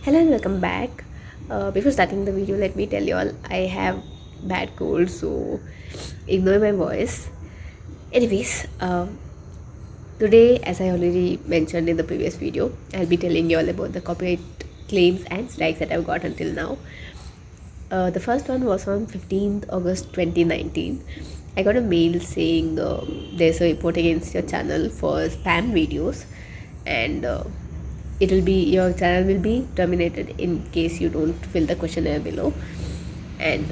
Hello and welcome back. Before starting the video, let me tell you all I have bad cold, so ignore my voice. Anyways, today, as I already mentioned in the previous video, I'll be telling you all about the copyright claims and strikes that I've got until now. The first one was on 15th August 2019. I got a mail saying there's a report against your channel for spam videos, and your channel will be terminated in case you don't fill the questionnaire below. And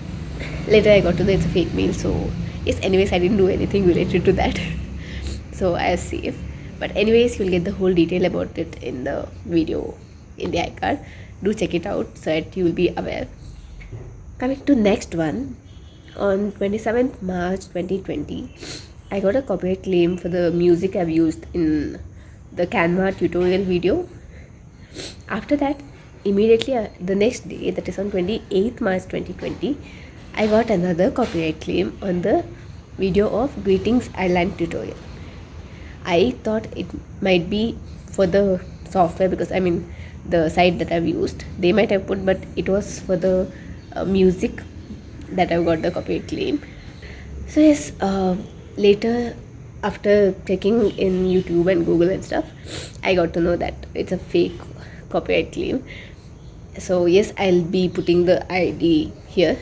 later I got to know it's a fake mail, so yes, anyways, I didn't do anything related to that. So I was safe. But anyways, you'll get the whole detail about it in the video in the iCard. Do check it out so that you will be aware. Coming to next one, on 27th March 2020, I got a copyright claim for the music I've used in the Canva tutorial video. After that, immediately the next day, that is on 28th March 2020, I got another copyright claim on the video of Greetings Island tutorial. I thought it might be for the software because the site that I've used, they might have put, but it was for the music that I've got the copyright claim. So yes, later after checking in YouTube and Google and stuff, I got to know that it's a fake copyright claim. So yes, I'll be putting the ID here.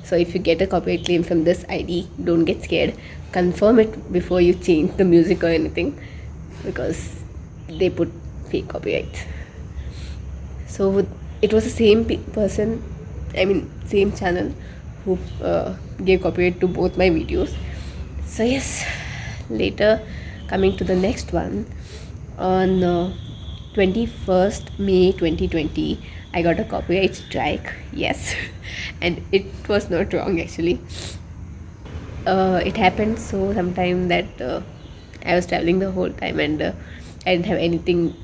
So if you get a copyright claim from this ID, don't get scared. Confirm it before you change the music or anything, because they put fake copyright. So it was the same person, same channel who gave copyright to both my videos. So yes, later coming to the next one, on 21st May 2020, I got a copyright strike. Yes, and it was not wrong actually. It happened so sometime that I was traveling the whole time, and I didn't have anything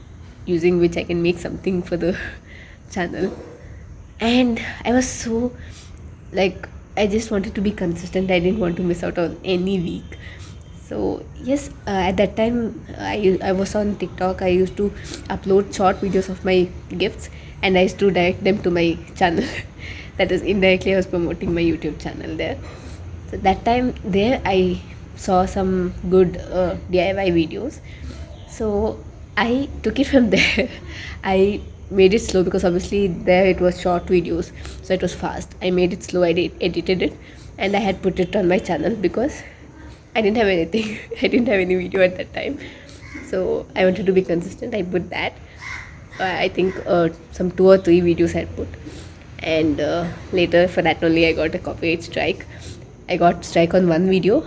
using which I can make something for the channel. And I was so, like, I just wanted to be consistent. I didn't want to miss out on any week. So yes, at that time I was on TikTok. I used to upload short videos of my gifts, and I used to direct them to my channel. That is, indirectly I was promoting my YouTube channel there. So that time there I saw some good DIY videos, so I took it from there. I made it slow because obviously there it was short videos, so it was fast. I made it slow, edited it, and I had put it on my channel because I didn't have anything. I didn't have any video at that time, so I wanted to be consistent. I put that. I think some 2 or 3 videos I had put, and later for that only I got a copyright strike. I got strike on one video.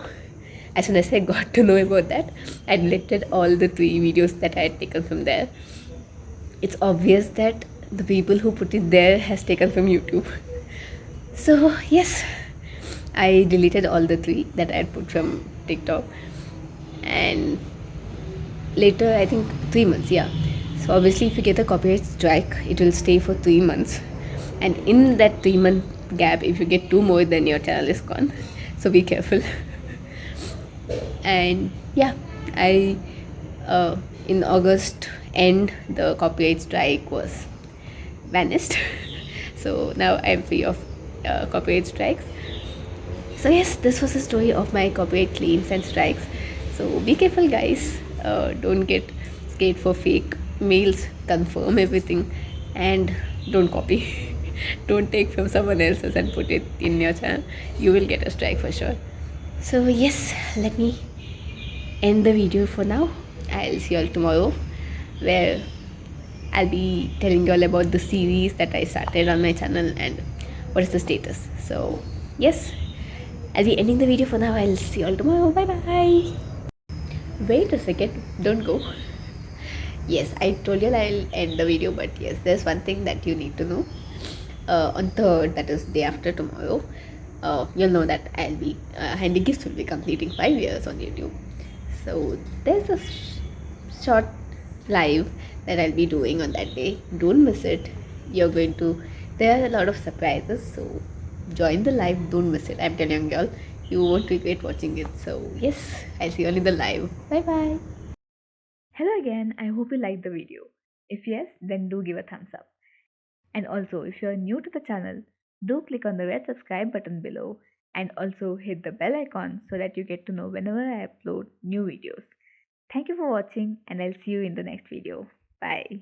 As soon as I got to know about that, I deleted all the 3 videos that I had taken from there. It's obvious that the people who put it there has taken from YouTube. So yes, I deleted all the 3 that I had put from TikTok, and later I think 3 months, yeah. So obviously if you get a copyright strike, it will stay for 3 months, and in that 3 month gap, if you get 2 more, then your channel is gone. So be careful. And yeah, I in August end, the copyright strike was vanished. So now I'm free of copyright strikes. So yes, this was the story of my copyright claims and strikes. So be careful, guys. Don't get scared for fake mails. Confirm everything, and don't copy. Don't take from someone else's and put it in your channel. You will get a strike for sure. So yes, let me end the video for now. I'll see you all tomorrow, where I'll be telling you all about the series that I started on my channel and what is the status. So yes, I'll be ending the video for now. I'll see you all tomorrow. Bye bye. Wait a second, don't go. Yes, I told you I'll end the video, but yes, there's one thing that you need to know. On 3rd, that is day after tomorrow, you'll know that I'll be Handy Gifts will be completing 5 years on YouTube. So there's a short live that I'll be doing on that day. Don't miss it. There are a lot of surprises, so join the live. Don't miss it. I'm telling y'all, you won't regret watching it. So yes, I'll see you all in the live. Bye bye. Hello again, I hope you liked the video. If yes, then do give a thumbs up. And also, if you are new to the channel, do click on the red subscribe button below and also hit the bell icon so that you get to know whenever I upload new videos. Thank you for watching and I'll see you in the next video. Bye.